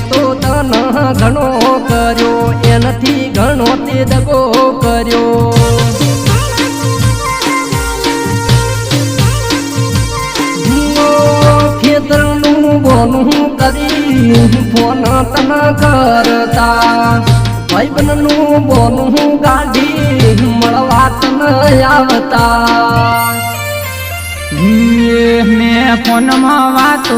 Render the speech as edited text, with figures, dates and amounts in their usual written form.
તો તન ઘણો કર્યો એનાથી ઘણો તે દગો કર્યો ખેતરનું બોનું કરી ફોન તન કરતા ભાઈબંધનું બોનું ગાડી મળવા તન આવતા મેં ફોનમાં વાતો